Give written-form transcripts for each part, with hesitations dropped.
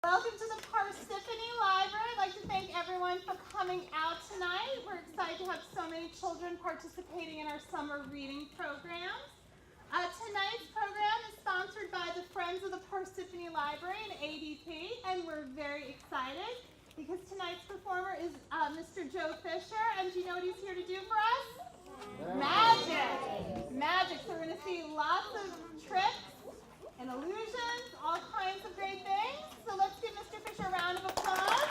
Welcome to the Parsippany Library. I'd like to thank everyone for coming out tonight. We're excited to have so many children participating in our summer reading programs. Tonight's program is sponsored by the Friends of the Parsippany Library and ADP, and we're very excited because tonight's performer is Mr. Joe Fisher, and do you know what he's here to do for us? Magic! Magic. So we're going to see lots of tricks and illusions, all kinds of great things. So let's give Mr. Fisher a round of applause.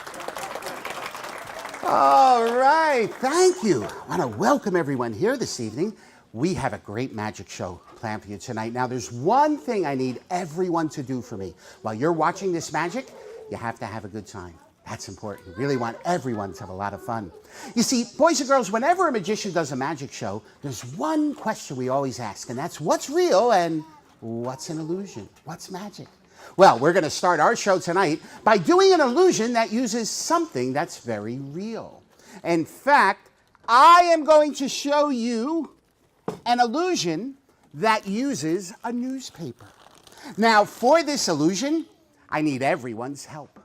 All right, thank you. I want to welcome everyone here this evening. We have a great magic show planned for you tonight. Now, there's one thing I need everyone to do for me. While you're watching this magic, you have to have a good time. That's important. We really want everyone to have a lot of fun. You see, boys and girls, whenever a magician does a magic show, there's one question we always ask, and that's what's real and what's an illusion? What's magic? Well, we're going to start our show tonight by doing an illusion that uses something that's very real. In fact, I am going to show you an illusion that uses a newspaper. Now, for this illusion, I need everyone's help.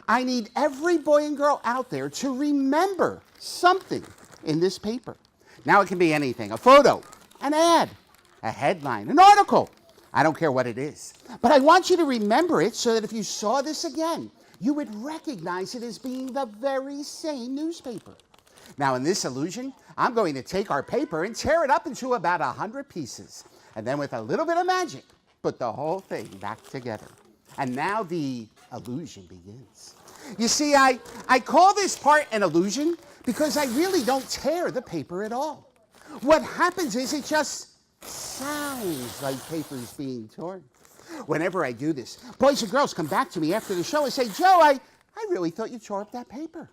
I need every boy and girl out there to remember something in this paper. Now, it can be anything: a photo, an ad, a headline, an article. I don't care what it is. But I want you to remember it so that if you saw this again, you would recognize it as being the very same newspaper. Now, in this illusion, I'm going to take our paper and tear it up into about 100 pieces. And then with a little bit of magic, put the whole thing back together. And now the illusion begins. You see, I call this part an illusion because I really don't tear the paper at all. What happens is it just sounds like paper's being torn. Whenever I do this, boys and girls come back to me after the show and say, Joe, I really thought you tore up that paper.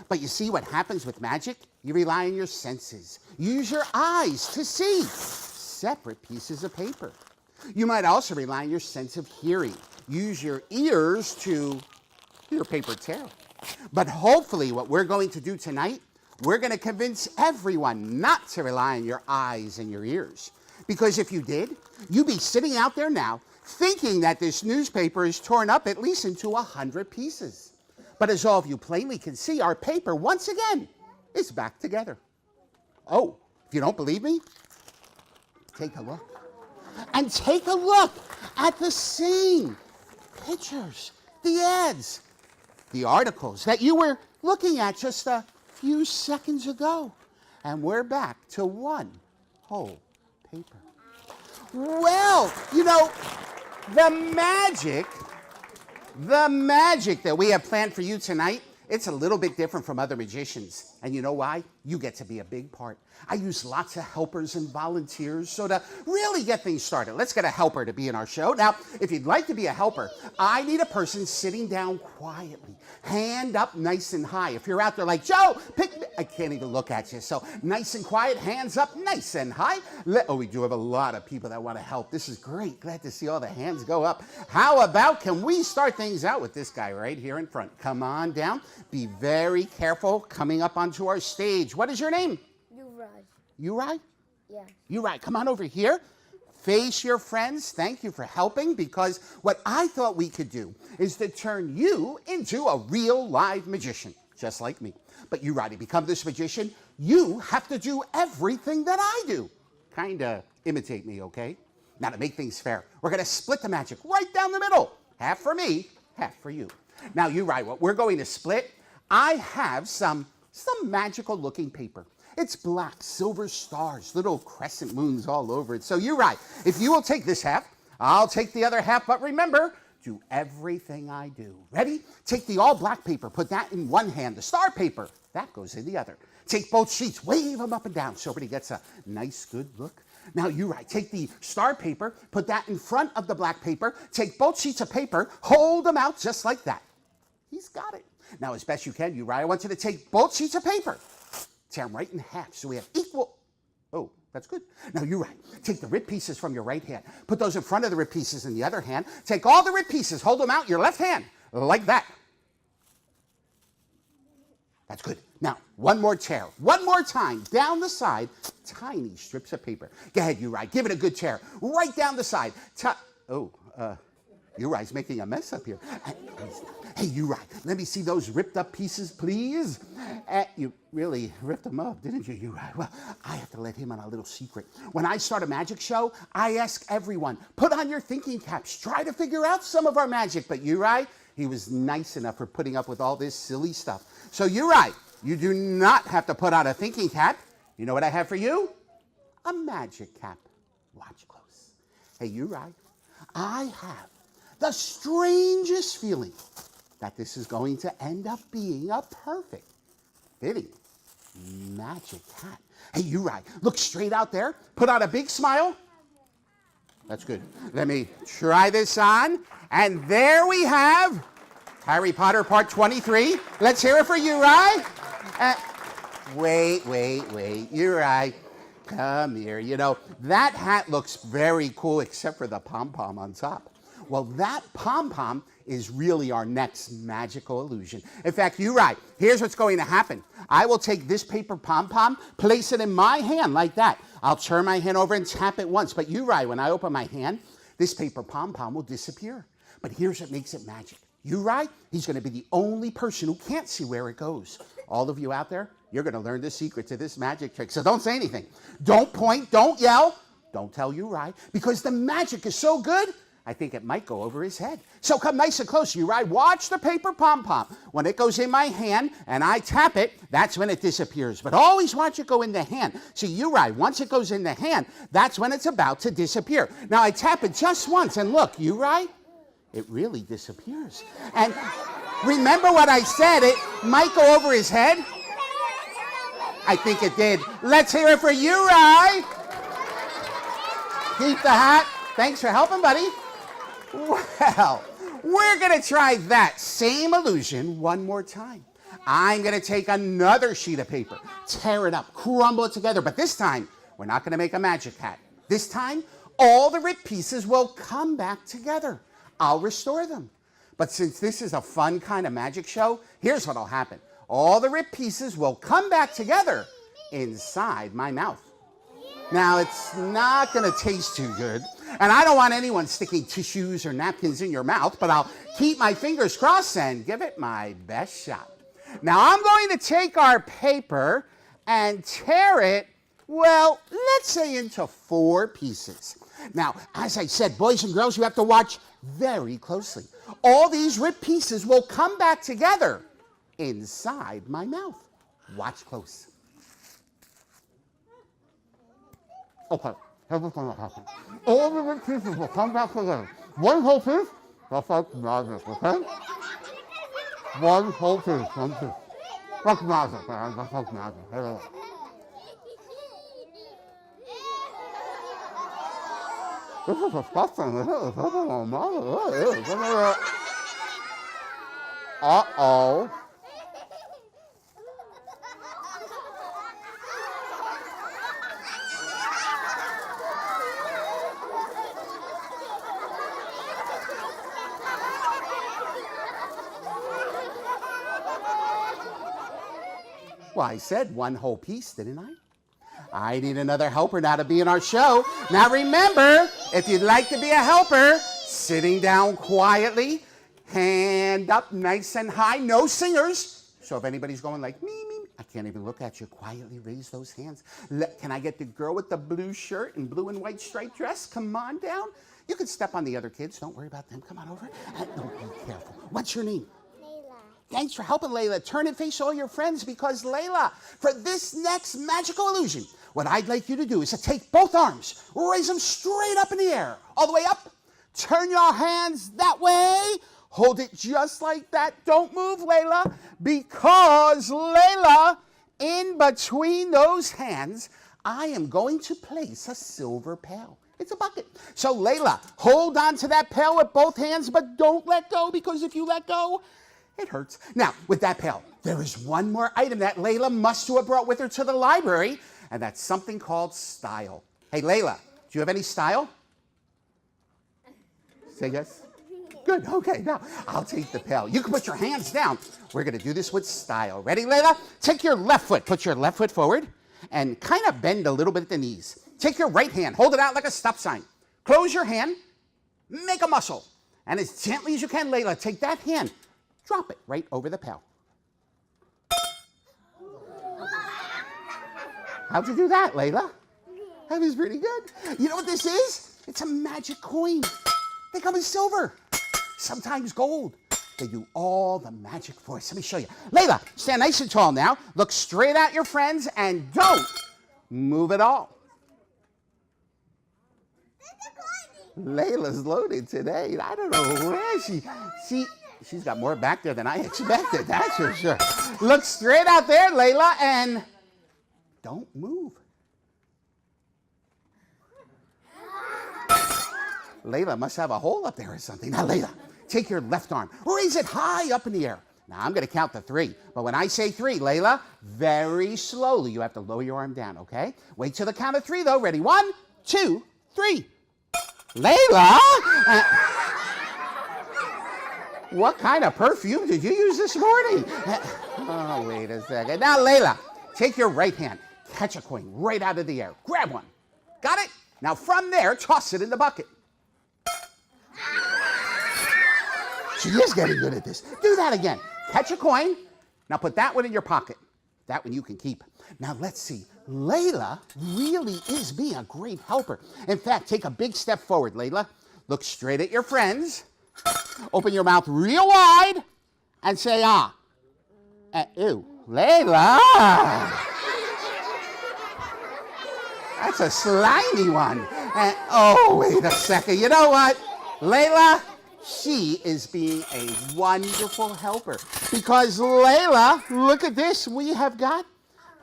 But you see what happens with magic? You rely on your senses. You use your eyes to see separate pieces of paper. You might also rely on your sense of hearing. Use your ears to hear paper tear. But hopefully what we're going to do tonight, we're going to convince everyone not to rely on your eyes and your ears. Because if you did, you'd be sitting out there now thinking that this newspaper is torn up at least into 100 pieces. But as all of you plainly can see, our paper, once again, is back together. Oh, if you don't believe me, take a look. And take a look at the same pictures, the ads, the articles that you were looking at just a few seconds ago. And we're back to one whole paper. Well, you know, the magic that we have planned for you tonight, it's a little bit different from other magicians. And you know why? You get to be a big part. I use lots of helpers and volunteers, so to really get things started, let's get a helper to be in our show. Now, if you'd like to be a helper, I need a person sitting down quietly, hand up nice and high. If you're out there like, Joe, pick me. I can't even look at you. So nice and quiet, hands up nice and high. Oh, we do have a lot of people that want to help. This is great. Glad to see all the hands go up. How about, can we start things out with this guy right here in front? Come on down. Be very careful coming up onto our stage. What is your name? Uri? Yeah. Uri, come on over here. Face your friends. Thank you for helping, because what I thought we could do is to turn you into a real live magician, just like me. But Uri, to become this magician, you have to do everything that I do. Kinda imitate me, okay? Now, to make things fair, we're going to split the magic right down the middle. Half for me, half for you. Now, Uri, what we're going to split, I have some magical looking paper. It's black, silver stars, little crescent moons all over it. So you're right. If you will take this half, I'll take the other half. But remember, do everything I do. Ready? Take the all black paper, put that in one hand. The star paper, that goes in the other. Take both sheets, wave them up and down so everybody gets a nice, good look. Now, you're right. Take the star paper, put that in front of the black paper. Take both sheets of paper, hold them out just like that. He's got it. Now, as best you can, Uri, I want you to take both sheets of paper, tear them right in half so we have equal. Oh, that's good. Now, Uri, take the rib pieces from your right hand. Put those in front of the rib pieces in the other hand. Take all the rib pieces, hold them out in your left hand, like that. That's good. Now, one more tear. One more time. Down the side, tiny strips of paper. Go ahead, Uri. Give it a good tear. Right down the side. Uri's making a mess up here. Hey, Uri, let me see those ripped up pieces, please. You really ripped them up, didn't you, Uri? Well, I have to let him on a little secret. When I start a magic show, I ask everyone, put on your thinking caps, try to figure out some of our magic. But Uri, he was nice enough for putting up with all this silly stuff. So Uri, you do not have to put on a thinking cap. You know what I have for you? A magic cap. Watch close. Hey, Uri, I have the strangest feeling that this is going to end up being a perfect fitting magic hat. Hey, Uri, look straight out there. Put on a big smile. That's good. Let me try this on. And there we have Harry Potter Part 23. Let's hear it for Uri. Wait. Uri, come here. You know, that hat looks very cool except for the pom-pom on top. Well, that pom-pom is really our next magical illusion. In fact, Uri, here's what's going to happen. I will take this paper pom-pom, place it in my hand like that. I'll turn my hand over and tap it once. But Uri, when I open my hand, this paper pom-pom will disappear. But here's what makes it magic. Uri, he's going to be the only person who can't see where it goes. All of you out there, you're going to learn the secret to this magic trick. So don't say anything. Don't point, don't yell. Don't tell Uri, because the magic is so good, I think it might go over his head. So come nice and close, Uri. Watch the paper pom-pom. When it goes in my hand and I tap it, that's when it disappears. But always watch it go in the hand. See, Uri, once it goes in the hand, that's when it's about to disappear. Now I tap it just once, and look, Uri, it really disappears. And remember what I said, it might go over his head? I think it did. Let's hear it for Uri. Keep the hat. Thanks for helping, buddy. Well, we're going to try that same illusion one more time. I'm going to take another sheet of paper, tear it up, crumble it together, but this time, we're not going to make a magic hat. This time, all the ripped pieces will come back together. I'll restore them. But since this is a fun kind of magic show, here's what'll happen. All the ripped pieces will come back together inside my mouth. Now, it's not going to taste too good, and I don't want anyone sticking tissues or napkins in your mouth, but I'll keep my fingers crossed and give it my best shot. Now, I'm going to take our paper and tear it, well, let's say into 4 pieces. Now, as I said, boys and girls, you have to watch very closely. All these ripped pieces will come back together inside my mouth. Watch close. Okay, here's what's going to happen. All the ripped pieces will come back together. One whole piece, that's like magic, okay? One whole piece, one piece. That's magic, man, that's like magic. Here we go. This is disgusting. Uh-oh. Well, I said one whole piece, didn't I? I need another helper now to be in our show. Now remember, if you'd like to be a helper, sitting down quietly, hand up nice and high, no singers. So if anybody's going like, me, I can't even look at you. Quietly raise those hands. Can I get the girl with the blue shirt and blue and white striped dress? Come on down. You can step on the other kids. Don't worry about them. Come on over. No, be careful. What's your name? Thanks for helping, Layla. Turn and face all your friends because, Layla, for this next magical illusion, what I'd like you to do is to take both arms, raise them straight up in the air, all the way up. Turn your hands that way. Hold it just like that. Don't move, Layla, because, Layla, in between those hands, I am going to place a silver pail. It's a bucket. So, Layla, hold on to that pail with both hands, but don't let go, because if you let go, it hurts. Now, with that pail, there is one more item that Layla must have brought with her to the library, and that's something called style. Hey, Layla, do you have any style? Say yes. Good, okay, now I'll take the pail. You can put your hands down. We're gonna do this with style. Ready, Layla? Take your left foot, put your left foot forward, and kind of bend a little bit at the knees. Take your right hand, hold it out like a stop sign. Close your hand, make a muscle. And as gently as you can, Layla, take that hand, drop it right over the pail. How'd you do that, Layla? That was pretty good. You know what this is? It's a magic coin. They come in silver, sometimes gold. They do all the magic for us. Let me show you. Layla, stand nice and tall now. Look straight at your friends and don't move at all. Layla's loaded today. I don't know where she's got more back there than I expected, that's for sure. Look straight out there, Layla, and don't move. Layla must have a hole up there or something. Now, Layla, take your left arm, raise it high up in the air. Now, I'm going to count to 3, but when I say 3, Layla, very slowly, you have to lower your arm down, okay? Wait till the count of 3, though. Ready? 1, 2, 3. Layla? What kind of perfume did you use this morning? Oh, wait a second. Now, Layla, take your right hand, catch a coin right out of the air. Grab one. Got it? Now, from there, toss it in the bucket. She is getting good at this. Do that again. Catch a coin. Now, put that one in your pocket. That one you can keep. Now, let's see. Layla really is being a great helper. In fact, take a big step forward, Layla. Look straight at your friends. Open your mouth real wide and say, ah. Ew. Layla. That's a slimy one. Oh, wait a second. You know what? Layla, she is being a wonderful helper. Because Layla, look at this.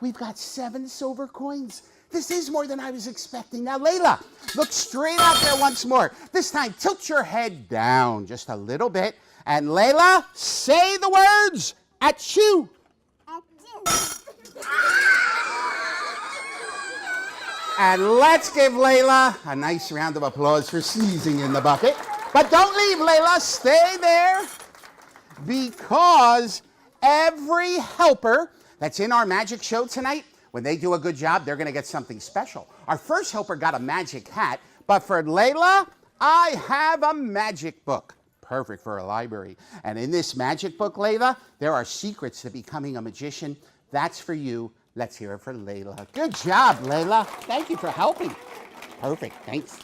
We've got 7 silver coins. This is more than I was expecting. Now, Layla, look straight out there once more. This time, tilt your head down just a little bit. And Layla, say the words, achoo. And let's give Layla a nice round of applause for sneezing in the bucket. But don't leave, Layla. Stay there. Because every helper that's in our magic show tonight, when they do a good job, they're going to get something special. Our first helper got a magic hat, but for Layla, I have a magic book. Perfect for a library. And in this magic book, Layla, there are secrets to becoming a magician. That's for you. Let's hear it for Layla. Good job, Layla. Thank you for helping. Perfect. Thanks.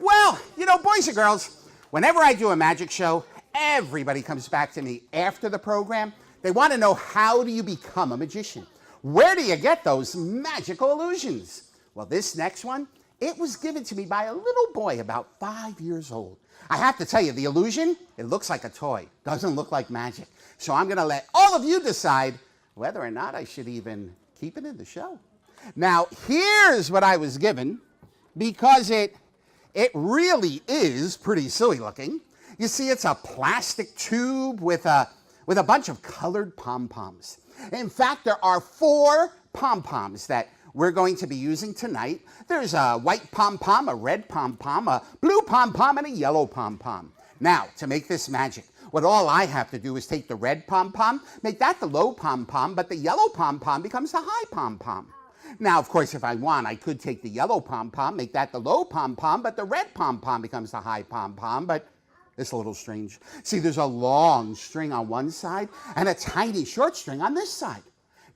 Well, you know, boys and girls, whenever I do a magic show, everybody comes back to me after the program. They want to know, how do you become a magician? Where do you get those magical illusions? Well, this next one, it was given to me by a little boy about 5 years old. I have to tell you, the illusion, it looks like a toy. Doesn't look like magic. So I'm going to let all of you decide whether or not I should even keep it in the show. Now, here's what I was given, because it really is pretty silly looking. You see, it's a plastic tube with a bunch of colored pom-poms. In fact, there are 4 pom-poms that we're going to be using tonight. There's a white pom-pom, a red pom-pom, a blue pom-pom, and a yellow pom-pom. Now, to make this magic, what all I have to do is take the red pom-pom, make that the low pom-pom, but the yellow pom-pom becomes the high pom-pom. Now, of course, if I want, I could take the yellow pom-pom, make that the low pom-pom, but the red pom-pom becomes the high pom-pom, but it's a little strange. See, there's a long string on one side and a tiny short string on this side.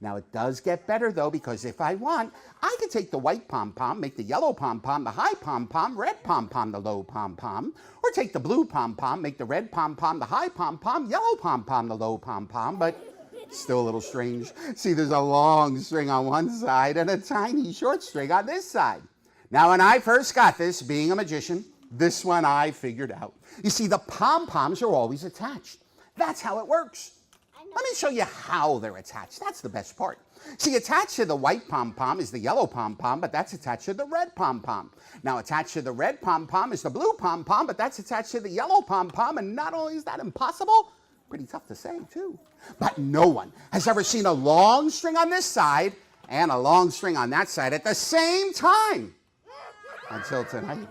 Now, it does get better, though, because if I want, I could take the white pom-pom, make the yellow pom-pom the high pom-pom, red pom-pom the low pom-pom, or take the blue pom-pom, make the red pom-pom the high pom-pom, yellow pom-pom the low pom-pom, but still a little strange. See, there's a long string on one side and a tiny short string on this side. Now, when I first got this, being a magician, this one I figured out. You see, the pom-poms are always attached. That's how it works. Let me show you how they're attached. That's the best part. See, attached to the white pom-pom is the yellow pom-pom, but that's attached to the red pom-pom. Now, attached to the red pom-pom is the blue pom-pom, but that's attached to the yellow pom-pom, and not only is that impossible, pretty tough to say, too. But no one has ever seen a long string on this side and a long string on that side at the same time until tonight.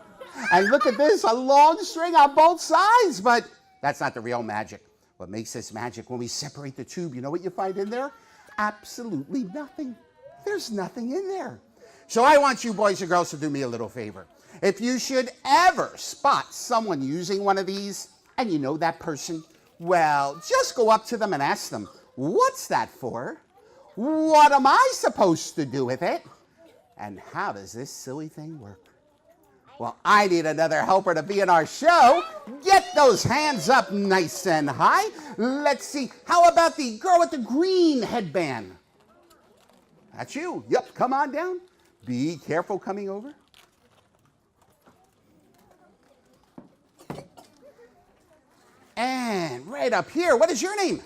And look at this, a long string on both sides, but that's not the real magic. What makes this magic, when we separate the tube, you know what you find in there? Absolutely nothing. There's nothing in there. So I want you boys and girls to do me a little favor. If you should ever spot someone using one of these and you know that person, well, just go up to them and ask them, what's that for? What am I supposed to do with it? And how does this silly thing work? Well, I need another helper to be in our show. Get those hands up nice and high. Let's see. How about the girl with the green headband? That's you. Yep, come on down. Be careful coming over. And right up here, what is your name?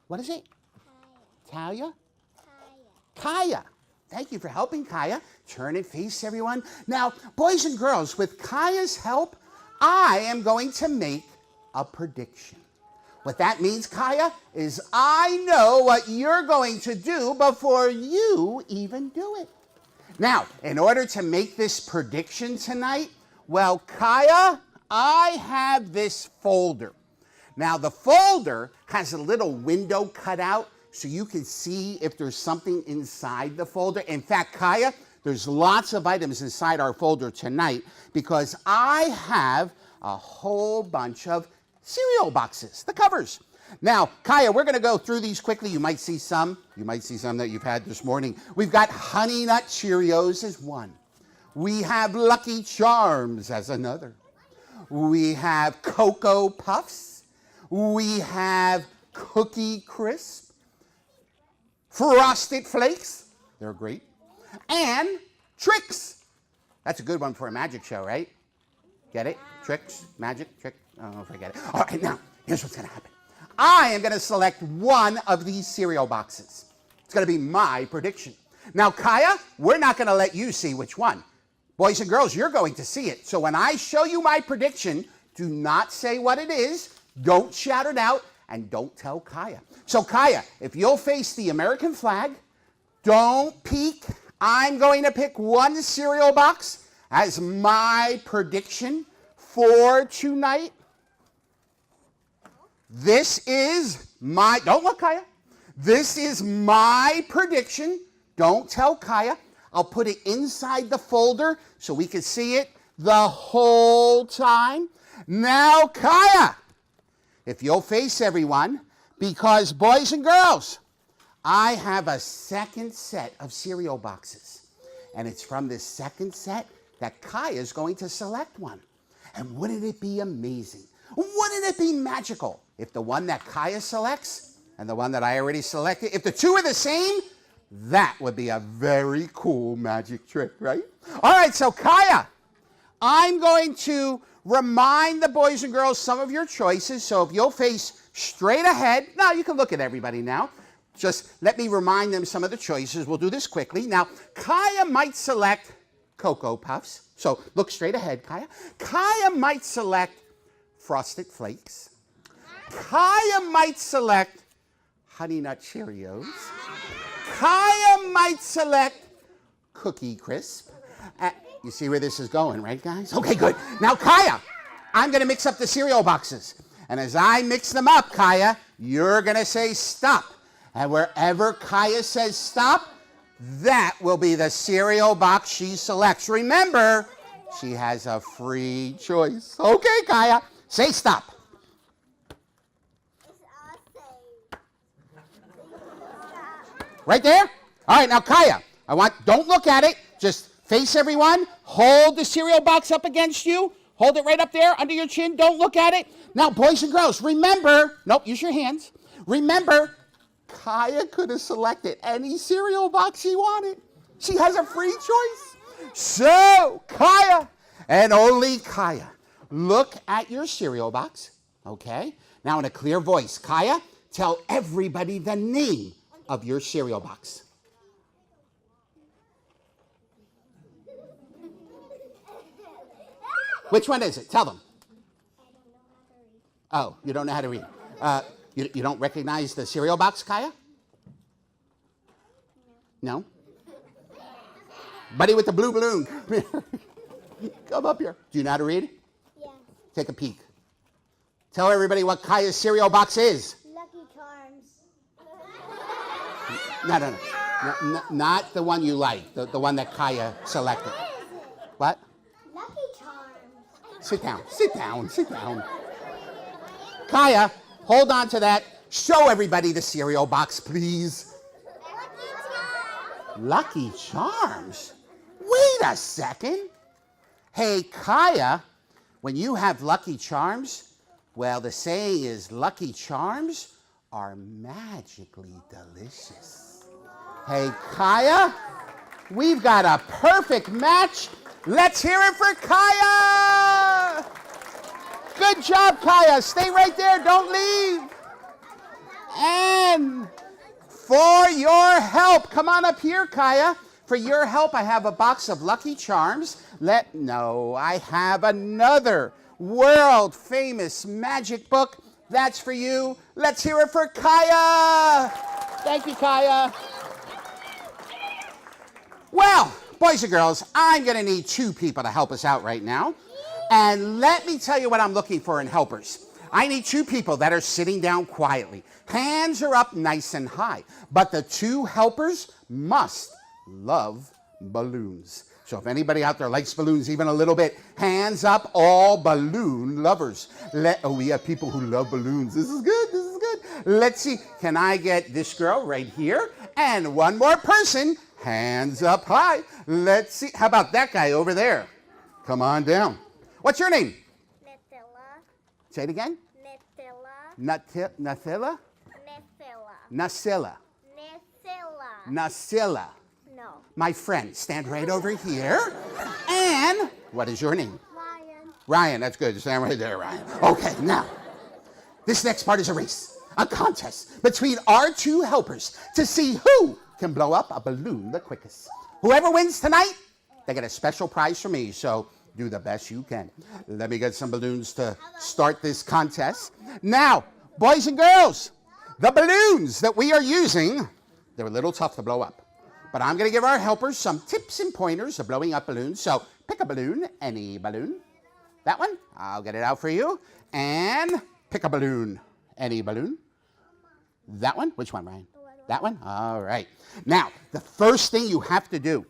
What is it? Talia? Kaya. Thank you for helping, Kaya. Turn and face everyone. Now, boys and girls, with Kaya's help, I am going to make a prediction. What that means, Kaya, is I know what you're going to do before you even do it. Now, in order to make this prediction tonight, well, Kaya, I have this folder. Now, the folder has a little window cut out so you can see if there's something inside the folder. In fact, Kaya, there's lots of items inside our folder tonight because I have a whole bunch of cereal boxes, the covers. Now, Kaya, we're going to go through these quickly. You might see some that you've had this morning. We've got Honey Nut Cheerios as one. We have Lucky Charms as another. We have Cocoa Puffs. We have Cookie Crisp. Frosted Flakes, they're great, and Tricks. That's a good one for a magic show, right? Get it? Tricks, magic, trick. I don't know if I get it. All right, now, here's what's going to happen. I am going to select one of these cereal boxes. It's going to be my prediction. Now, Kaya, we're not going to let you see which one. Boys and girls, you're going to see it. So when I show you my prediction, do not say what it is, don't shout it out, and don't tell Kaya. So Kaya, if you'll face the American flag, don't peek. I'm going to pick one cereal box as my prediction for tonight. This is my, don't look, Kaya. This is my prediction. Don't tell Kaya. I'll put it inside the folder so we can see it the whole time. Now, Kaya, if you'll face everyone, because boys and girls, I have a second set of cereal boxes. And it's from this second set that Kaya is going to select one. And wouldn't it be amazing? Wouldn't it be magical if the one that Kaya selects and the one that I already selected, if the two are the same, that would be a very cool magic trick, right? All right, so Kaya, I'm going to remind the boys and girls some of your choices. So if you'll face straight ahead, now you can look at everybody now. Just let me remind them some of the choices. We'll do this quickly. Now, Kaya might select Cocoa Puffs. So look straight ahead, Kaya. Kaya might select Frosted Flakes. Kaya might select Honey Nut Cheerios. Kaya might select Cookie Crisp. You see where this is going, right, guys? Okay, good. Now, Kaya, I'm going to mix up the cereal boxes. And as I mix them up, Kaya, you're going to say stop. And wherever Kaya says stop, that will be the cereal box she selects. Remember, she has a free choice. Okay, Kaya, say stop. Right there? All right, now, Kaya, don't look at it. Just face everyone. Hold the cereal box up against you. Hold it right up there under your chin. Don't look at it. Now, boys and girls, remember, nope, use your hands. Remember, Kaya could have selected any cereal box she wanted. She has a free choice. So, Kaya, and only Kaya, look at your cereal box, okay? Now, in a clear voice, Kaya, tell everybody the name of your cereal box. Which one is it? Tell them. Oh, you don't know how to read. You don't recognize the cereal box, Kaya? No? Buddy with the blue balloon. Come up here. Do you know how to read? Yeah. Take a peek. Tell everybody what Kaya's cereal box is. Lucky Charms. No, not the one you like, the one that Kaya selected. What? Sit down, sit down, sit down. Kaya, hold on to that. Show everybody the cereal box, please. Lucky Charms? Wait a second. Hey, Kaya, when you have Lucky Charms, well, the saying is Lucky Charms are magically delicious. Hey, Kaya, we've got a perfect match. Let's hear it for Kaya! Good job, Kaya. Stay right there. Don't leave. And for your help, come on up here, Kaya. For your help, I have a box of Lucky Charms. I have another world-famous magic book. That's for you. Let's hear it for Kaya. Thank you, Kaya. Well, boys and girls, I'm going to need 2 people to help us out right now. And let me tell you what I'm looking for in helpers. I need 2 people that are sitting down quietly. Hands are up nice and high. But the 2 helpers must love balloons. So if anybody out there likes balloons even a little bit, hands up, all balloon lovers. We have people who love balloons. This is good, this is good. Let's see, can I get this girl right here? And one more person, hands up high. Let's see, how about that guy over there? Come on down. What's your name? Nutella. Say it again. Nutella. Nutella? Nutella. Nacilla. Nutella. Nacilla. No. My friend, stand right over here. And what is your name? Ryan. Ryan, that's good. Stand right there, Ryan. Okay, now, this next part is a race, a contest between our 2 helpers to see who can blow up a balloon the quickest. Whoever wins tonight, they get a special prize from me, so do the best you can. Let me get some balloons to start this contest. Now, boys and girls, the balloons that we are using, they're a little tough to blow up. But I'm going to give our helpers some tips and pointers of blowing up balloons. So pick a balloon, any balloon. That one, I'll get it out for you. And pick a balloon, any balloon. That one, which one, Ryan? That one? All right. Now, the first thing you have to do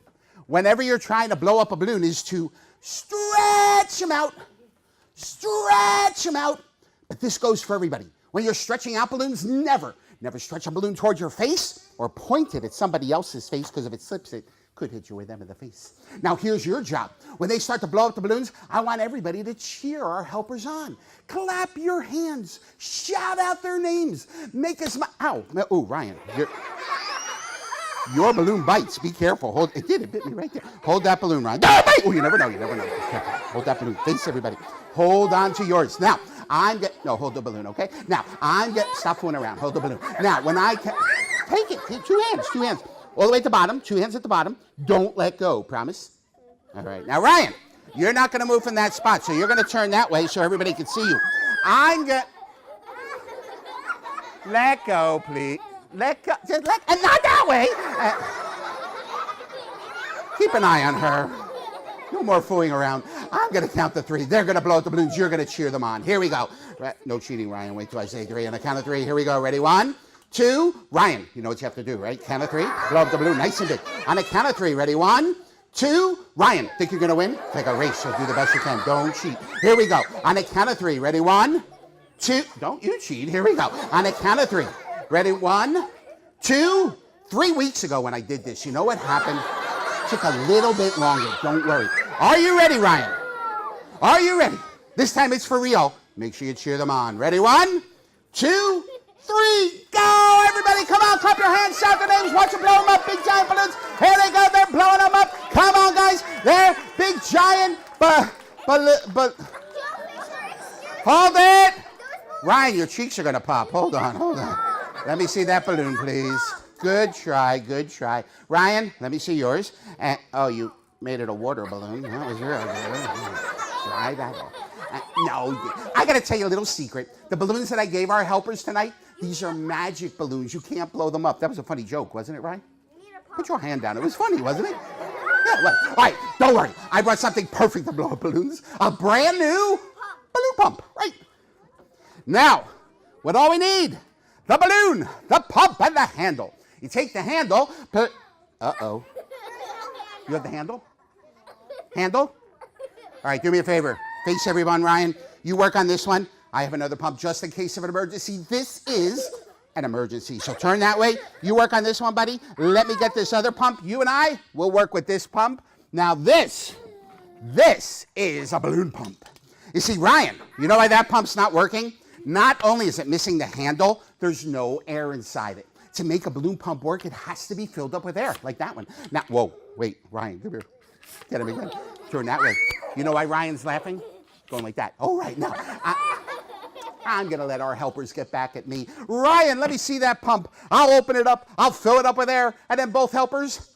whenever you're trying to blow up a balloon is to stretch them out. Stretch them out. But this goes for everybody. When you're stretching out balloons, never stretch a balloon towards your face or point it at somebody else's face, because if it slips, it could hit you or them in the face. Now, here's your job. When they start to blow up the balloons, I want everybody to cheer our helpers on. Clap your hands. Shout out their names. Make us smile. Ow. Oh, Ryan. Your balloon bites. Be careful. Hold. It did. It bit me right there. Hold that balloon, Ryan. Oh, you never know. You never know. Be careful. Hold that balloon. Face everybody. Hold on to yours. Now, hold the balloon, okay? Now, stop fooling around. Hold the balloon. Now, take it. 2 hands. All the way at the bottom. 2 hands at the bottom. Don't let go. Promise? All right. Now, Ryan, you're not going to move from that spot, so you're going to turn that way so everybody can see you. Let go, please. Let go. And not that way. Keep an eye on her. No more fooling around. I'm going to count to 3. They're going to blow up the balloons. You're going to cheer them on. Here we go. No cheating, Ryan. Wait till I say 3. On the count of 3. Here we go. Ready? 1, 2. Ryan, you know what you have to do, right? Count of 3. Blow up the balloon nice and big. On the count of 3. Ready? 1, 2. Ryan, think you're going to win? Take a race. So do the best you can. Don't cheat. Here we go. On the count of 3. Ready? 1, 2. Don't you cheat. Here we go. On the count of 3. Ready? 1, 2. 3 weeks ago when I did this, you know what happened? Took a little bit longer. Don't worry. Are you ready, Ryan? Are you ready? This time it's for real. Make sure you cheer them on. Ready? 1, 2, 3, go! Everybody, come on, clap your hands, shout their names, watch them blow them up. Big giant balloons. Here they go. They're blowing them up. Come on, guys. They're big giant. But hold it. Ryan, your cheeks are gonna pop. Hold on. Let me see that balloon, please. Good try. Ryan, let me see yours. You made it a water balloon. That was real good. Try that. No, I got to tell you a little secret. The balloons that I gave our helpers tonight, these are magic balloons. You can't blow them up. That was a funny joke, wasn't it, Ryan? Put your hand down. It was funny, wasn't it? Yeah, well, all right, don't worry. I brought something perfect to blow up balloons. A brand new balloon pump, right? Now, what all we need? The balloon, the pump, and the handle. You take the handle, You have the handle? Handle? All right, do me a favor. Face everyone, Ryan. You work on this one. I have another pump just in case of an emergency. This is an emergency. So turn that way. You work on this one, buddy. Let me get this other pump. You and I will work with this pump. Now this is a balloon pump. You see, Ryan, you know why that pump's not working? Not only is it missing the handle, there's no air inside it. To make a balloon pump work, it has to be filled up with air, like that one. Now, whoa, wait, Ryan, come here. Get him again. Turn that way. You know why Ryan's laughing? Going like that. Oh, right, now. I'm going to let our helpers get back at me. Ryan, let me see that pump. I'll open it up. I'll fill it up with air. And then both helpers,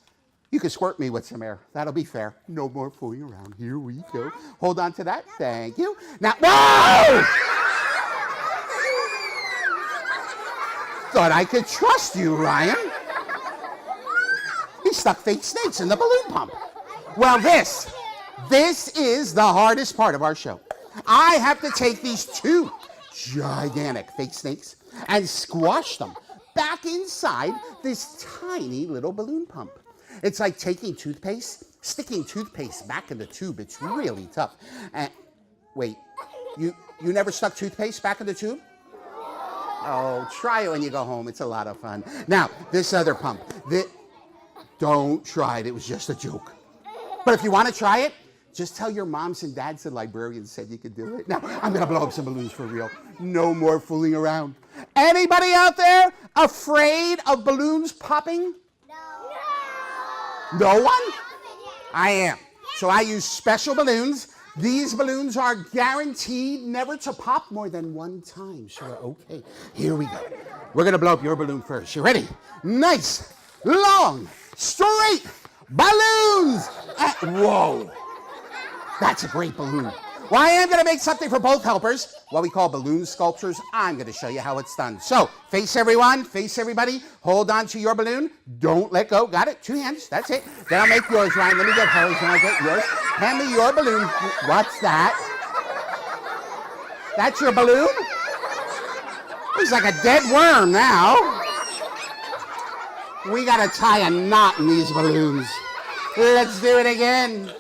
you can squirt me with some air. That'll be fair. No more fooling around. Here we go. Hold on to that. Thank you. Now, whoa! Thought I could trust you, Ryan. He stuck fake snakes in the balloon pump. Well, this is the hardest part of our show. I have to take these two gigantic fake snakes and squash them back inside this tiny little balloon pump. It's like taking toothpaste, sticking toothpaste back in the tube. It's really tough. Wait, you never stuck toothpaste back in the tube? Oh, try it when you go home. It's a lot of fun. Now, this other pump. Don't try it. It was just a joke. But if you want to try it, just tell your moms and dads the librarian said you could do it. Now, I'm going to blow up some balloons for real. No more fooling around. Anybody out there afraid of balloons popping? No one? I am. So I use special balloons. These balloons are guaranteed never to pop more than one time. So we're okay. Here we go. We're going to blow up your balloon first. You ready? Nice, long, straight balloons. Whoa. That's a great balloon. Well, I am going to make something for both helpers, what we call balloon sculptures. I'm going to show you how it's done. So, face everyone, face everybody. Hold on to your balloon. Don't let go. Got it? 2 hands. That's it. Then I'll make yours, Ryan. Let me get hers and I'll get yours. Hand me your balloon. What's that? That's your balloon? He's like a dead worm now. We got to tie a knot in these balloons. Let's do it again.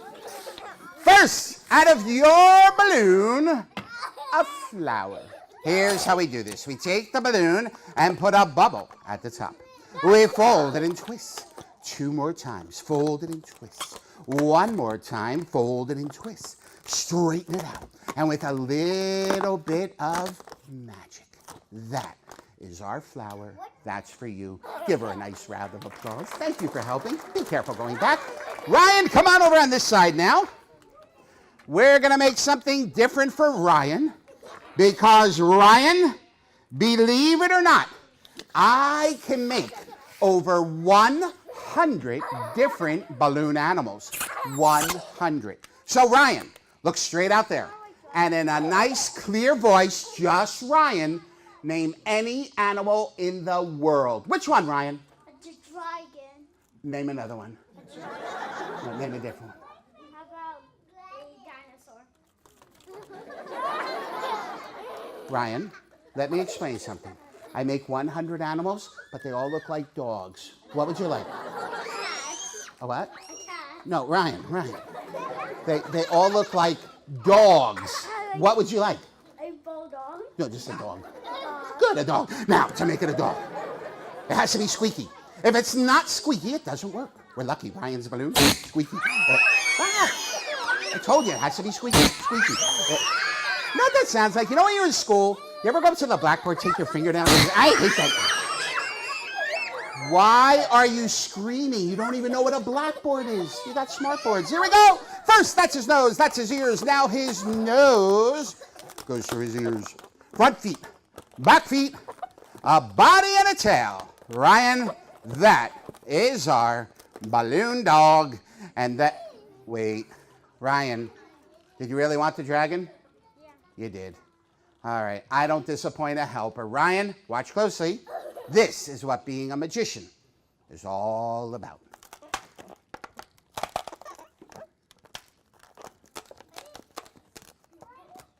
First, out of your balloon, a flower. Here's how we do this. We take the balloon and put a bubble at the top. We fold it and twist. 2 more times. Fold it and twist. 1 more time. Fold it and twist. Straighten it out. And with a little bit of magic. That is our flower. That's for you. Give her a nice round of applause. Thank you for helping. Be careful going back. Ryan, come on over on this side now. We're going to make something different for Ryan because Ryan, believe it or not, I can make over 100 different balloon animals. 100. So Ryan, look straight out there and in a nice clear voice, just Ryan, name any animal in the world. Which one, Ryan? A dragon. Name another one. No, name a different one. How about a dinosaur? Ryan, let me explain something. I make 100 animals, but they all look like dogs. What would you like? A what? A cat. No, Ryan. They all look like dogs. What would you like? A bulldog. No, just a dog. Good, a dog. Now, to make it a dog, it has to be squeaky. If it's not squeaky, it doesn't work. We're lucky. Ryan's balloon, squeaky. I told you, it has to be squeaky. Not that sounds like, you know when you're in school, you ever go up to the blackboard, take your finger down? I hate that. Why are you screaming? You don't even know what a blackboard is. You got smart boards. Here we go. First, that's his nose. That's his ears. Now his nose goes through his ears. Front feet, back feet, a body and a tail. Ryan, that is our balloon dog. And that, wait, Ryan, did you really want the dragon? Yeah. You did. All right, I don't disappoint a helper. Ryan, watch closely. This is what being a magician is all about.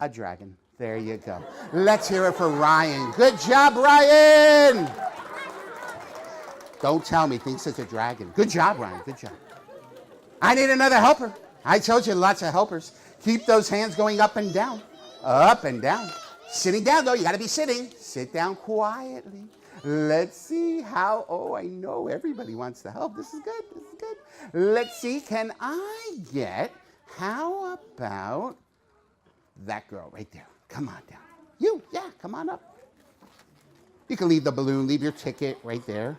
A dragon. There you go. Let's hear it for Ryan. Good job, Ryan. Don't tell me thinks it's a dragon. Good job, Ryan. Good job. I need another helper. I told you lots of helpers. Keep those hands going up and down. Up and down. Sitting down, though. You got to be sitting. Sit down quietly. Let's see how. Oh, I know everybody wants to help. This is good. This is good. Let's see. Can I get. How about that girl right there? Come on down. You. Yeah, come on up. You can leave the balloon. Leave your ticket right there.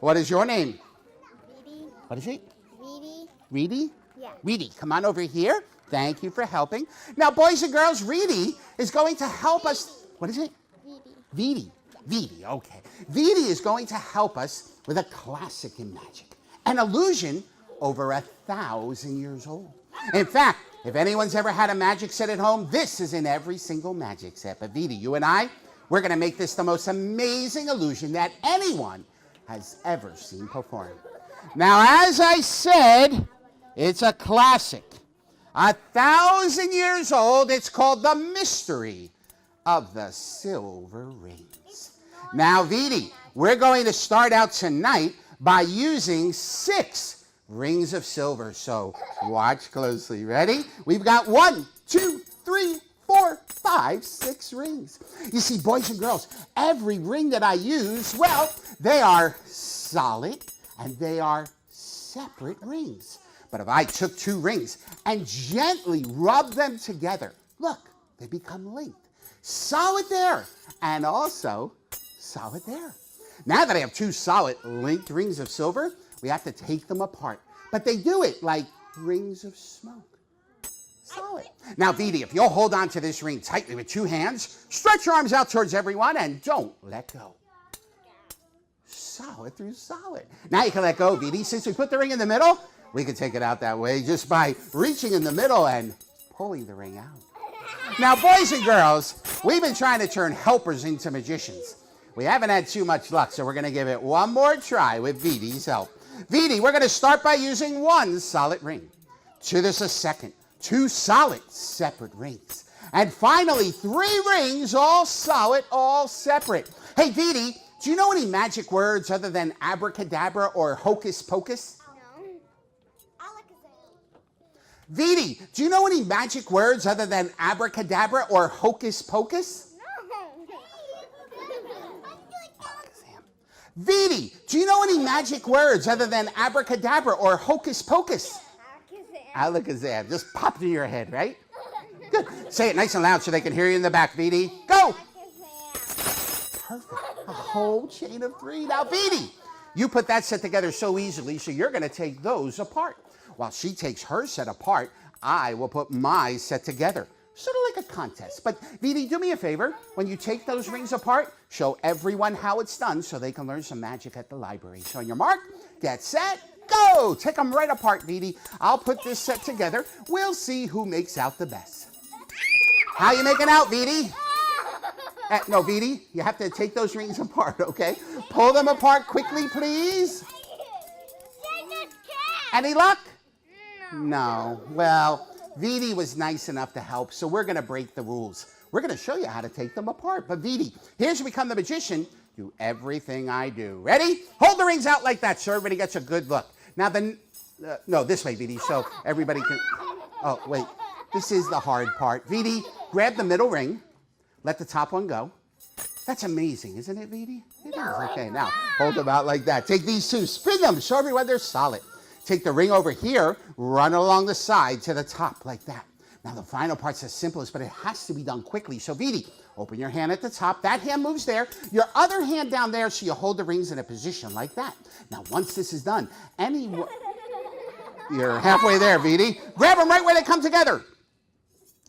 What is your name? Reedy. What is it? Reedy. Reedy? Yeah. Reedy, come on over here. Thank you for helping. Now, boys and girls, Reedy is going to help us. What is it? Reedy. Veedy, okay. Veedy is going to help us with a classic in magic, an illusion over 1,000 years old. In fact, if anyone's ever had a magic set at home, this is in every single magic set. But Veedy, you and I, we're going to make this the most amazing illusion that anyone has ever seen performed. Now, as I said, it's a classic. 1,000 years old. It's called The Mystery of the Silver Rings. Now, Veedy, we're going to start out tonight by using 6 rings of silver. So watch closely. Ready? We've got 1, 2, 3, 4, 5, 6 rings. You see, boys and girls, every ring that I use, well, they are solid and they are separate rings. But if I took 2 rings and gently rubbed them together, look, they become linked. Solid there and also solid there. Now that I have 2 solid linked rings of silver, we have to take them apart. But they do it like rings of smoke. Solid. Now, Veedy, if you'll hold on to this ring tightly with 2 hands, stretch your arms out towards everyone and don't let go. Solid through solid. Now you can let go, Veedy. Since we put the ring in the middle, we can take it out that way just by reaching in the middle and pulling the ring out. Now, boys and girls, we've been trying to turn helpers into magicians. We haven't had too much luck, so we're going to give it one more try with Veedy's help. Veedy, we're going to start by using 1 solid ring. To this a second. 2 solid separate rings. And finally, 3 rings, all solid, all separate. Hey, Veedy, do you know any magic words other than abracadabra or hocus pocus? Veedy, do you know any magic words other than abracadabra or hocus pocus? Veedy, do you know any magic words other than abracadabra or hocus pocus? Alakazam. Just popped in your head, right? Good. Say it nice and loud so they can hear you in the back, Veedy. Go! Perfect. A whole chain of 3. Now, Veedy, you put that set together so easily, so you're going to take those apart. While she takes her set apart, I will put my set together. Sort of like a contest. But, Veedy, do me a favor. When you take those rings apart, show everyone how it's done so they can learn some magic at the library. So on your mark, get set, go! Take them right apart, Veedy. I'll put this set together. We'll see who makes out the best. How you making out, Veedy? No, Veedy, you have to take those rings apart, okay? Pull them apart quickly, please. Any luck? No. Well, Veedy was nice enough to help, so we're going to break the rules. We're going to show you how to take them apart. But Veedy, here's Become the Magician. Do everything I do. Ready? Hold the rings out like that so everybody gets a good look. Now, no, this way, Veedy, so everybody can... Oh, wait. This is the hard part. Veedy, grab the middle ring. Let the top one go. That's amazing, isn't it, Veedy? It is. Okay, now, hold them out like that. Take these 2, spin them, show everyone they're solid. Take the ring over here, run along the side to the top like that. Now, the final part's the simplest, but it has to be done quickly. So, Veedy, open your hand at the top. That hand moves there. Your other hand down there, so you hold the rings in a position like that. Now, once this is done, you're halfway there, Veedy. Grab them right where they come together.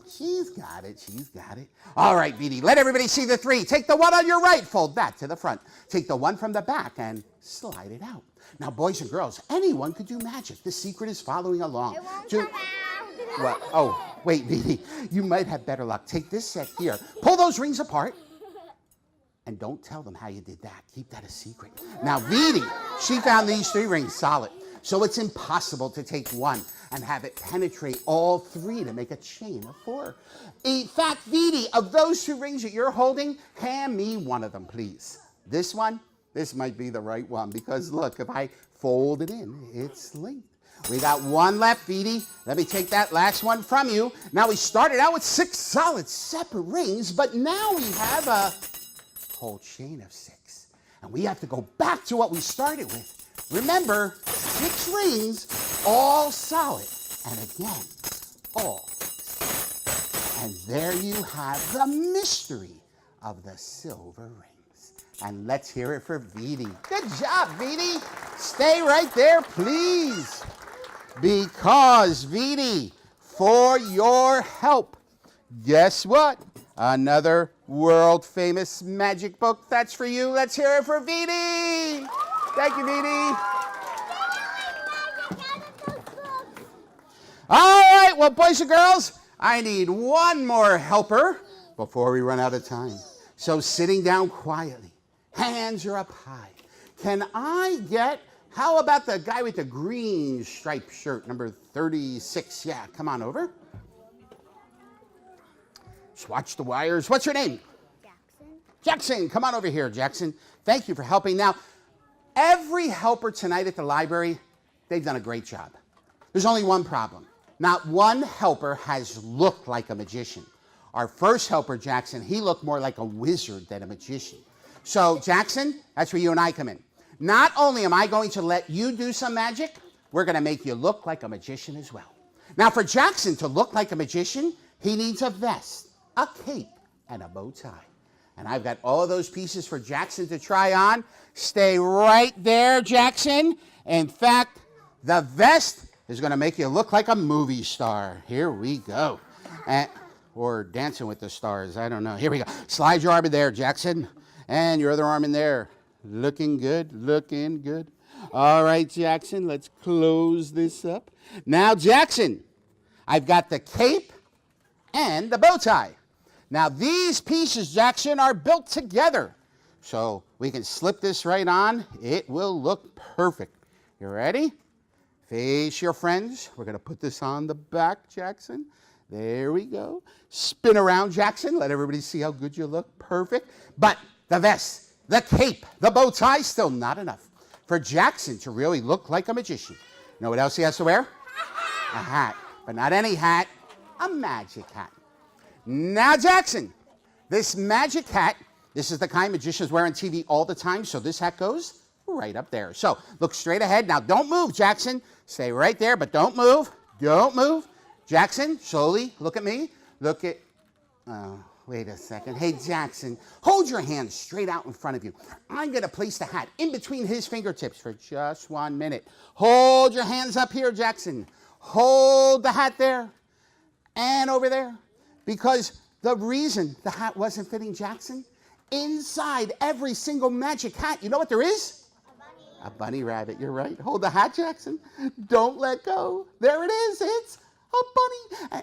She's got it. She's got it. All right, Veedy, let everybody see the 3. Take the one on your right, fold that to the front. Take the one from the back and slide it out. Now, boys and girls, anyone could do magic. The secret is following along. It won't come out. Well, oh, wait, Veedy, you might have better luck. Take this set here. Pull those rings apart. And don't tell them how you did that. Keep that a secret. Now, Veedy, she found these 3 rings solid. So it's impossible to take one and have it penetrate all 3 to make a chain of 4. In fact, Veedy, of those 2 rings that you're holding, hand me one of them, please. This one? This might be the right one because look, if I fold it in, it's linked. We got one left, Edie. Let me take that last one from you. Now, we started out with 6 solid separate rings, but now we have a whole chain of 6. And we have to go back to what we started with. Remember, 6 rings, all solid. And again, all solid. And there you have the mystery of the silver rings. And let's hear it for Veety. Good job, Veety. Stay right there, please. Because, Veety, for your help, guess what? Another world-famous magic book. That's for you. Let's hear it for Veety. Thank you, Veety. All right, well, boys and girls, I need one more helper before we run out of time. So sitting down quietly, hands are up high. Can I get, how about the guy with the green striped shirt, number 36? Yeah, come on over. Just watch the wires. What's your name? Jackson. Jackson, come on over here, Jackson. Thank you for helping. Now, every helper tonight at the library, they've done a great job. There's only one problem. Not one helper has looked like a magician. Our first helper, Jackson, he looked more like a wizard than a magician. So, Jackson, that's where you and I come in. Not only am I going to let you do some magic, we're going to make you look like a magician as well. Now, for Jackson to look like a magician, he needs a vest, a cape, and a bow tie. And I've got all of those pieces for Jackson to try on. Stay right there, Jackson. In fact, the vest is going to make you look like a movie star. Here we go. Or Dancing with the Stars, I don't know. Here we go. Slide your arm in there, Jackson. And your other arm in there. Looking good, looking good. All right, Jackson, let's close this up. Now, Jackson, I've got the cape and the bow tie. Now, these pieces, Jackson, are built together. So we can slip this right on. It will look perfect. You ready? Face your friends. We're going to put this on the back, Jackson. There we go. Spin around, Jackson. Let everybody see how good you look. Perfect. But the vest, the cape, the bow tie, still not enough for Jackson to really look like a magician. You know what else he has to wear? A hat. But not any hat, a magic hat. Now, Jackson, this magic hat, this is the kind magicians wear on TV all the time, so this hat goes right up there. So look straight ahead. Now, don't move, Jackson. Stay right there, but don't move. Don't move. Jackson, slowly, look at me. Look at, oh, wait a second. Hey, Jackson, hold your hand straight out in front of you. I'm going to place the hat in between his fingertips for just 1 minute. Hold your hands up here, Jackson. Hold the hat there and over there. Because the reason the hat wasn't fitting Jackson, inside every single magic hat, you know what there is? A bunny rabbit, you're right. Hold the hat, Jackson. Don't let go. There it is. It's a bunny.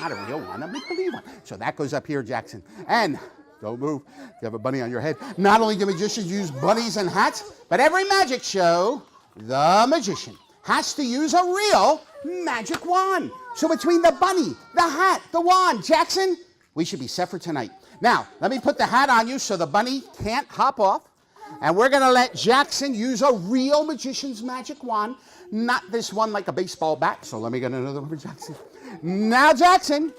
Not a real one, a make-believe one. So that goes up here, Jackson. And don't move. You have a bunny on your head. Not only do magicians use bunnies and hats, but every magic show, the magician has to use a real magic wand. So between the bunny, the hat, the wand, Jackson, we should be set for tonight. Now, let me put the hat on you so the bunny can't hop off. And we're going to let Jackson use a real magician's magic wand, not this one like a baseball bat. So let me get another one for Jackson. Now, Jackson,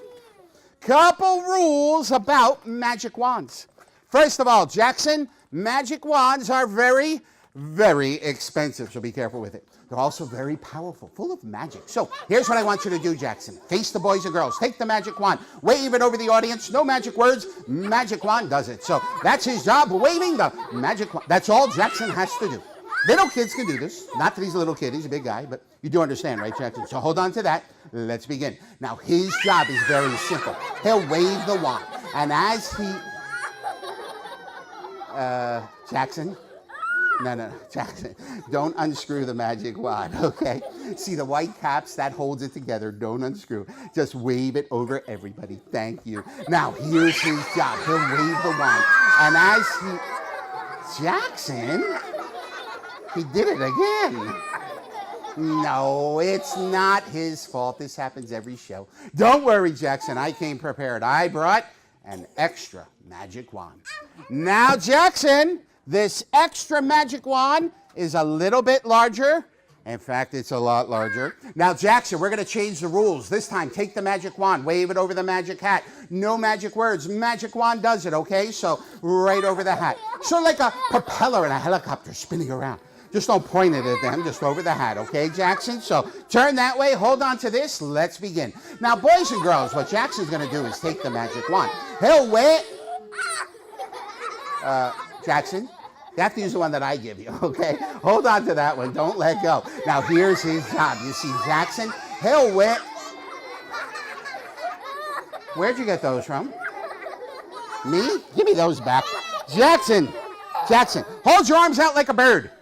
couple rules about magic wands. First of all, Jackson, magic wands are very, very expensive, so be careful with it. They're also very powerful, full of magic. So here's what I want you to do, Jackson. Face the boys and girls. Take the magic wand. Wave it over the audience. No magic words. Magic wand does it. So that's his job, waving the magic wand. That's all Jackson has to do. Little kids can do this. Not that he's a little kid. He's a big guy. But you do understand, right, Jackson? So hold on to that. Let's begin. Now, his job is very simple. He'll wave the wand. And as he... Jackson? No, Jackson, don't unscrew the magic wand, okay? See the white caps, that holds it together. Don't unscrew. Just wave it over everybody. Thank you. Now, here's his job. He'll wave the wand. And as he... Jackson? He did it again. No, it's not his fault. This happens every show. Don't worry, Jackson. I came prepared. I brought an extra magic wand. Now, Jackson... This extra magic wand is a little bit larger In fact, it's a lot larger. Now, Jackson, we're going to change the rules. This time, take the magic wand, wave it over the magic hat. No magic words. Magic wand does it, okay? So, right over the hat. Sort of like a propeller in a helicopter spinning around. Just don't point it at them, just over the hat, okay, Jackson? So, turn that way, hold on to this, let's begin. Now, boys and girls, what Jackson's going to do is take the magic wand. He'll wave... Jackson? You have to use the one that I give you, okay? Hold on to that one. Don't let go. Now, here's his job. You see, Jackson, he'll whip. Where'd you get those from? Me? Give me those back. Jackson, hold your arms out like a bird.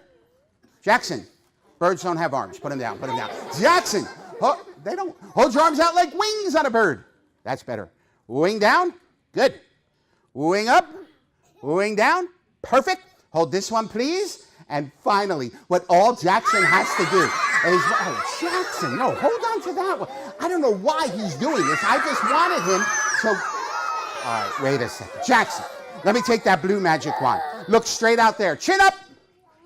Jackson, birds don't have arms. Put them down, put them down. Jackson, they don't. Hold your arms out like wings on a bird. That's better. Wing down. Good. Wing up. Wing down. Perfect. Hold this one, please. And finally, what all Jackson has to do is... Oh, Jackson, no, hold on to that one. I don't know why he's doing this. I just wanted him to... All right, wait a second. Jackson, let me take that blue magic wand. Look straight out there. Chin up.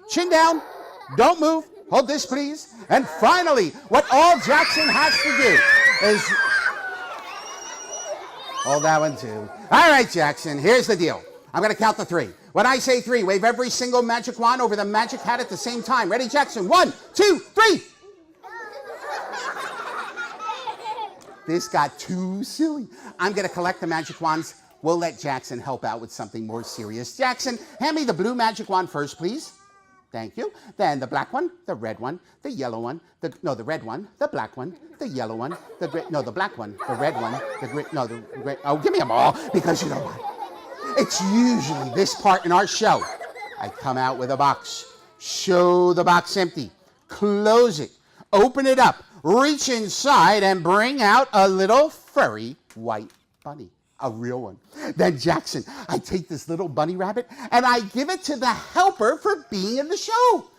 Chin down. Don't move. Hold this, please. And finally, what all Jackson has to do is... Hold that one, too. All right, Jackson, here's the deal. I'm going to count to 3. When I say 3, wave every single magic wand over the magic hat at the same time. Ready, Jackson? 1, 2, 3. This got too silly. I'm going to collect the magic wands. We'll let Jackson help out with something more serious. Jackson, hand me the blue magic wand first, please. Thank you. Then the black one, the red one, the yellow one, the red one, the black one, the yellow one, the black one, the red one, oh, give me them all, because you know what? It's usually this part in our show. I come out with a box, show the box empty, close it, open it up, reach inside, and bring out a little furry white bunny, a real one. Then, Jackson, I take this little bunny rabbit and I give it to the helper for being in the show.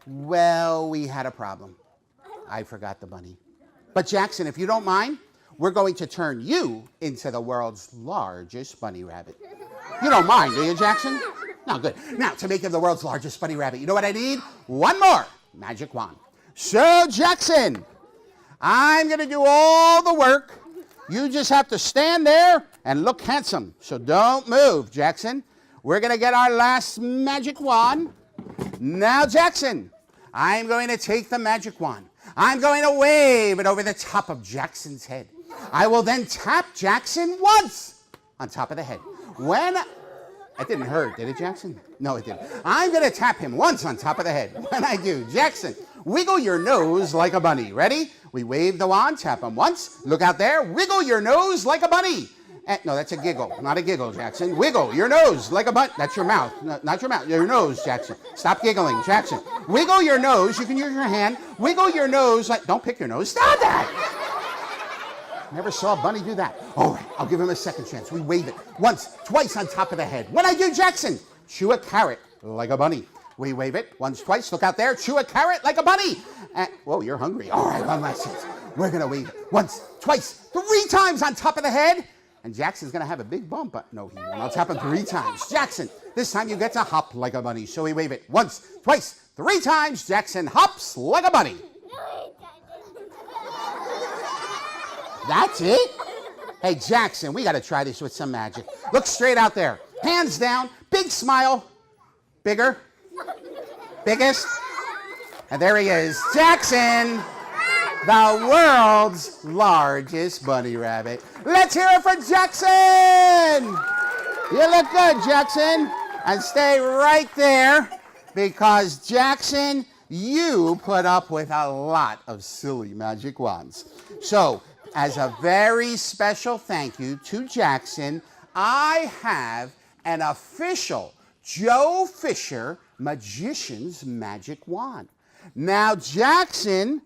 Well, we had a problem. I forgot the bunny. But, Jackson, if you don't mind, we're going to turn you into the world's largest bunny rabbit. You don't mind, do you, Jackson? No, good. Now, to make him the world's largest bunny rabbit, you know what I need? One more magic wand. So, Jackson, I'm going to do all the work. You just have to stand there and look handsome. So don't move, Jackson. We're going to get our last magic wand. Now, Jackson, I'm going to take the magic wand. I'm going to wave it over the top of Jackson's head. I will then tap Jackson once on top of the head. It didn't hurt, did it, Jackson? No, it didn't. I'm going to tap him once on top of the head. When I do, Jackson, wiggle your nose like a bunny. Ready? We wave the wand, tap him once. Look out there. Wiggle your nose like a bunny. No, that's a giggle, not a giggle, Jackson. Wiggle your nose like a bunny. That's your mouth. No, not your mouth. Your nose, Jackson. Stop giggling, Jackson. Wiggle your nose. You can use your hand. Wiggle your nose like... Don't pick your nose. Stop that! Never saw a bunny do that. All right, I'll give him a second chance. We wave it once, twice on top of the head. When I do, Jackson, chew a carrot like a bunny. We wave it once, twice. Look out there. Chew a carrot like a bunny. Whoa, you're hungry. All right, one last chance. We're going to wave it once, twice, 3 times on top of the head. And Jackson's going to have a big bump. No, he won't. I'll tap him 3 times. Jackson, this time you get to hop like a bunny. So we wave it once, twice, 3 times. Jackson hops like a bunny. That's it? Hey, Jackson, we got to try this with some magic. Look straight out there. Hands down. Big smile. Bigger. Biggest. And there he is. Jackson, the world's largest bunny rabbit. Let's hear it for Jackson. You look good, Jackson. And stay right there because, Jackson, you put up with a lot of silly magic wands. So, as a very special thank you to Jackson, I have an official Joe Fisher Magician's Magic Wand. Now, Jackson,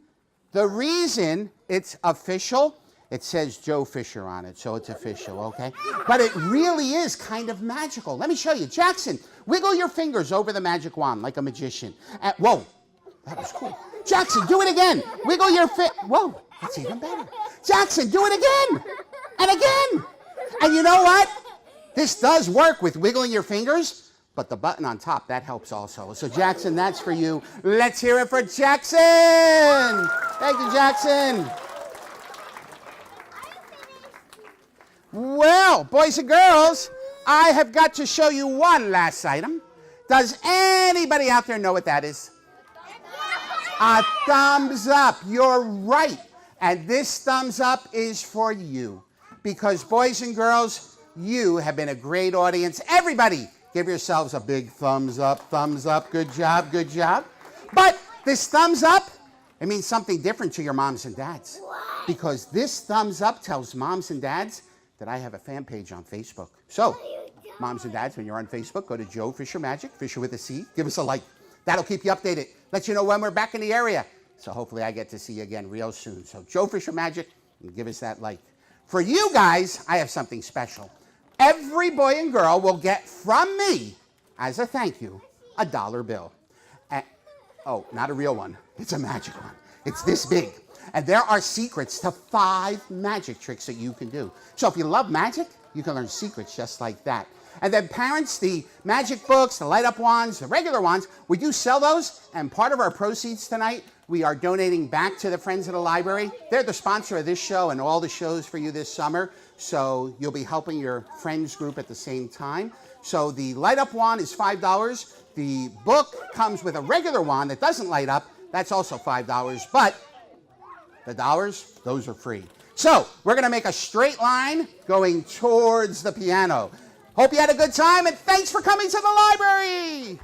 the reason it's official, it says Joe Fisher on it, so it's official, okay? But it really is kind of magical. Let me show you. Jackson, wiggle your fingers over the magic wand like a magician. Whoa, that was cool. Jackson, do it again. Wiggle your Whoa, that's even better. Jackson, do it again. And again. And you know what? This does work with wiggling your fingers, but the button on top, that helps also. So Jackson, that's for you. Let's hear it for Jackson. Thank you, Jackson. Well, boys and girls, I have got to show you one last item. Does anybody out there know what that is? A thumbs up. You're right. And this thumbs up is for you. Because boys and girls, you have been a great audience. Everybody, give yourselves a big thumbs up, thumbs up. Good job, good job. But this thumbs up, it means something different to your moms and dads. Because this thumbs up tells moms and dads that I have a fan page on Facebook. So, moms and dads, when you're on Facebook, go to Joe Fisher Magic, Fisher with a C. Give us a like. That'll keep you updated. Let you know when we're back in the area. So hopefully I get to see you again real soon. So Joe Fisher Magic, and give us that like. For you guys, I have something special. Every boy and girl will get from me, as a thank you, a dollar bill. Oh, not a real one. It's a magic one. It's this big. And there are secrets to 5 magic tricks that you can do. So if you love magic, you can learn secrets just like that. And then parents, the magic books, the light up wands, the regular wands, we do sell those. And part of our proceeds tonight, we are donating back to the Friends of the Library. They're the sponsor of this show and all the shows for you this summer. So you'll be helping your friends group at the same time. So the light up wand is $5. The book comes with a regular wand that doesn't light up. That's also $5. But the dollars, those are free. So we're going to make a straight line going towards the piano. Hope you had a good time, and thanks for coming to the library.